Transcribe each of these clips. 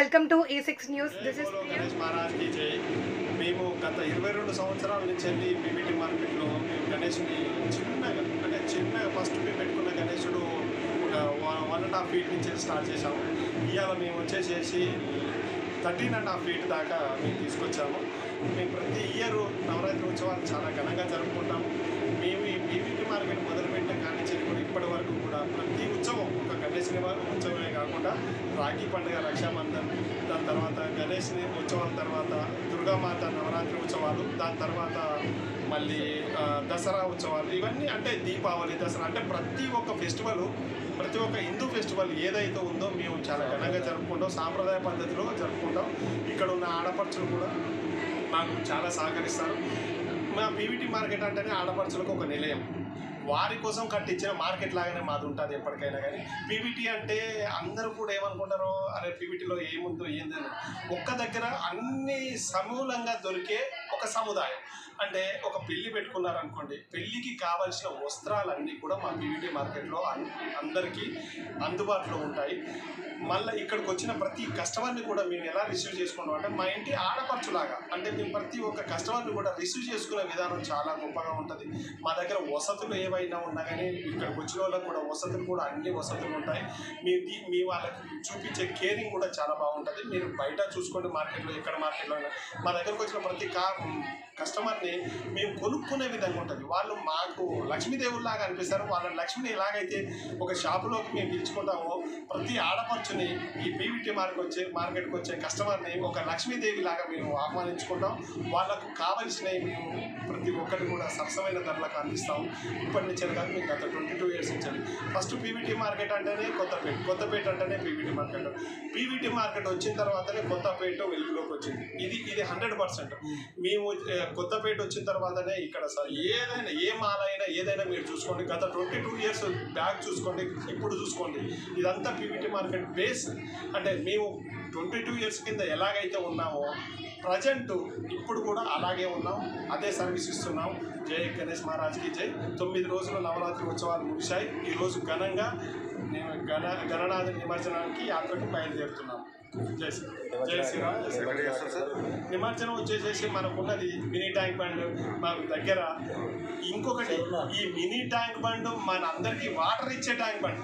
Welcome to A6 News. This is Priya. Ganesh మహారాజ్కి జై. మేము గత 22 సంవత్సరాల నుంచి వెళ్ళి పీవీటీ మార్కెట్లో మేము గణేష్ని చిన్నగా ఫస్ట్ మేము పెట్టుకున్న గణేశుడు ఒక 1.5 ఫీట్ నుంచి స్టార్ట్ చేసాము. ఇవాళ మేము వచ్చేసేసి 13.5 ఫీట్ దాకా మేము తీసుకొచ్చాము. మేము ప్రతి ఇయర్ నవరాత్రి ఉత్సవాలు చాలా ఘనంగా జరుపుకుంటాము. మేము ఈ పీవీటీ మార్కెట్ మొదలుపెట్టిన కానీ కూడా ఇప్పటి వరకు కూడా ప్రతి ఉత్సవం ఒక గణేష్ ఉత్సవమే కాకుండా రాఖీ పండుగ, రక్షాబంధన్, దాని తర్వాత గణేష్ ఉత్సవాల తర్వాత దుర్గామాత నవరాత్రి ఉత్సవాలు, దాని తర్వాత మళ్ళీ దసరా ఉత్సవాలు, ఇవన్నీ అంటే దీపావళి, దసరా అంటే ప్రతి ఒక్క ఫెస్టివల్, ప్రతి ఒక్క హిందూ ఫెస్టివల్ ఏదైతే ఉందో మేము చాలా ఘనంగా జరుపుకుంటాం, సాంప్రదాయ పద్ధతిలో జరుపుకుంటాం. ఇక్కడ ఉన్న ఆడపడుచులు కూడా మాకు చాలా సహకరిస్తారు. మా పీవీటీ మార్కెట్ అంటేనే ఆడపడుచులకు ఒక నిలయం, వారి కోసం కట్టించిన మార్కెట్ లాగానే మాది ఉంటుంది ఎప్పటికైనా. కానీ పీవీటీ అంటే అందరూ కూడా ఏమనుకుంటారో, అరే పీవీటీలో ఏముందో ఏందని, ఒక్క దగ్గర అన్ని సమూలంగా దొరికే ఒక సముదాయం. అంటే ఒక పెళ్ళి పెట్టుకున్నారనుకోండి, పెళ్ళికి కావాల్సిన వస్త్రాలన్నీ కూడా మా పీవీటీ మార్కెట్లో అందరికీ అందుబాటులో ఉంటాయి. మళ్ళీ ఇక్కడికి వచ్చిన ప్రతి కస్టమర్ని కూడా మేము ఎలా రిసీవ్ చేసుకుంటాం అంటే మా ఇంటి ఆడపడుచులాగా. అంటే మేము ప్రతి ఒక్క కస్టమర్ని కూడా రిసీవ్ చేసుకునే విధానం చాలా గొప్పగా ఉంటుంది. మా దగ్గర వసతులు ఏవైనా ఉన్నా కానీ ఇక్కడికి వచ్చిన వాళ్ళకి కూడా వసతులు కూడా అన్ని వసతులు ఉంటాయి. మీ వాళ్ళకి చూపించే కేరింగ్ కూడా చాలా బాగుంటుంది. మీరు బయట చూసుకోండి, మార్కెట్లో ఎక్కడ మార్కెట్లో మా దగ్గరకు వచ్చిన ప్రతి కస్టమర్ని మేము కొనుక్కునే విధంగా ఉంటుంది. వాళ్ళు మాకు లక్ష్మీదేవుల్లాగా అనిపిస్తారు. వాళ్ళ లక్ష్మిని ఎలాగైతే ఒక షాపులోకి మేము పిలుచుకుంటామో, ప్రతి ఆడపడుచుని ఈ పీవీటీ మార్కెట్కి వచ్చే కస్టమర్ని ఒక లక్ష్మీదేవి లాగా మేము ఆహ్వానించుకుంటాం. వాళ్ళకు కావలసినవి మేము ప్రతి ఒక్కటి కూడా సరసమైన ధరలకు అందిస్తాము. ఇప్పటి నుంచి కాదు, మేము గత 22 ఇయర్స్ నుంచి. ఫస్ట్ పీవీటీ మార్కెట్ అంటేనే కొత్తపేట అంటేనే పీవీటీ మార్కెట్. పీవీటీ మార్కెట్ వచ్చిన తర్వాతనే కొత్తపేట వెలుగులోకి వచ్చింది. ఇది 100%. మేము కొత్తపేట వచ్చిన తర్వాతనే ఇక్కడ ఏదైనా ఏ మాల్ అయినా ఏదైనా మీరు చూసుకోండి, గత 22 ఇయర్స్ బ్యాక్ చూసుకోండి, ఇప్పుడు చూసుకోండి, ఇదంతా పీవీటీ మార్కెట్ బేస్. అంటే మేము 22 ఇయర్స్ కింద ఎలాగైతే ఉన్నామో ప్రజెంట్ ఇప్పుడు కూడా అలాగే ఉన్నాం, అదే సర్వీస్ ఇస్తున్నాం. జై గణేష్ మహారాజ్కి జై. 9 రోజుల నవరాత్రి ఉత్సవాలు ముగిశాయి. ఈరోజు ఘనంగా గణనాథ నిమజ్జనానికి యాత్రకు బయలుదేరుతున్నాం. జై శ్రీరామ్. నిమజ్జనం వచ్చేసేసి మనకున్నది మినీ ట్యాంక్ బండ్ మాకు దగ్గర. ఇంకొకటి, ఈ మినీ ట్యాంక్ బండ్ మన అందరికీ వాటర్ ఇచ్చే ట్యాంక్ బండ్.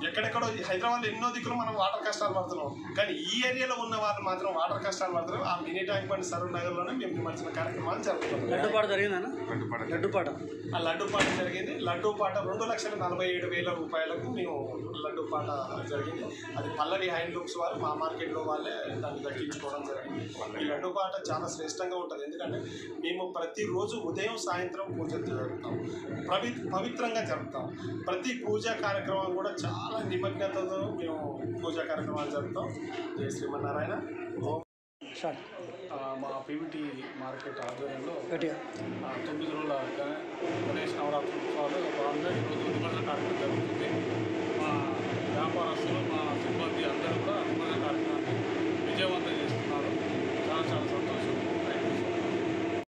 ఎక్కడెక్కడో హైదరాబాద్లో ఎన్నో దిక్కులు మనం వాటర్ కష్టాలు పడుతున్నాం, కానీ ఈ ఏరియాలో ఉన్న వాళ్ళు మాత్రం వాటర్ కష్టాలు పడుతున్నారు. ఆ మినీ ట్యాంక్ బండ్ సరూర్ నగర్లోనే మేము నిమజ్జన కార్యక్రమాలు జరుగుతున్నాం. లడ్డూపాట జరిగిందన్న? లడ్డూపాట జరిగింది. లడ్డూపాట 2,47,000 రూపాయలకు మేము లడ్డూపాట జరిగింది. అది పల్లవి హ్యాండ్లూమ్స్ వారు మా మార్కెట్లో వాళ్ళే దాన్ని దక్కించుకోవడం జరిగింది. ఈ లడ్డూపాట చాలా శ్రేష్టంగా ఉంటుంది, ఎందుకంటే మేము ప్రతిరోజు ఉదయం సాయంత్రం పూజ జరుపుతాం, పవిత్రంగా జరుపుతాం. ప్రతి పూజా కార్యక్రమం కూడా చాలా నిమగ్నతతో మేము పూజా కార్యక్రమాలు జరుపుతాం. జై శ్రీమన్నారాయణ. మా పీవీటీ మార్కెట్ ఆధ్వర్యంలో 9 రోజుల గణేష్ నవరాత్రి ఉత్సవాలు భాగంగా ఈరోజు నిమజ్జన కార్యక్రమం జరుగుతుంది.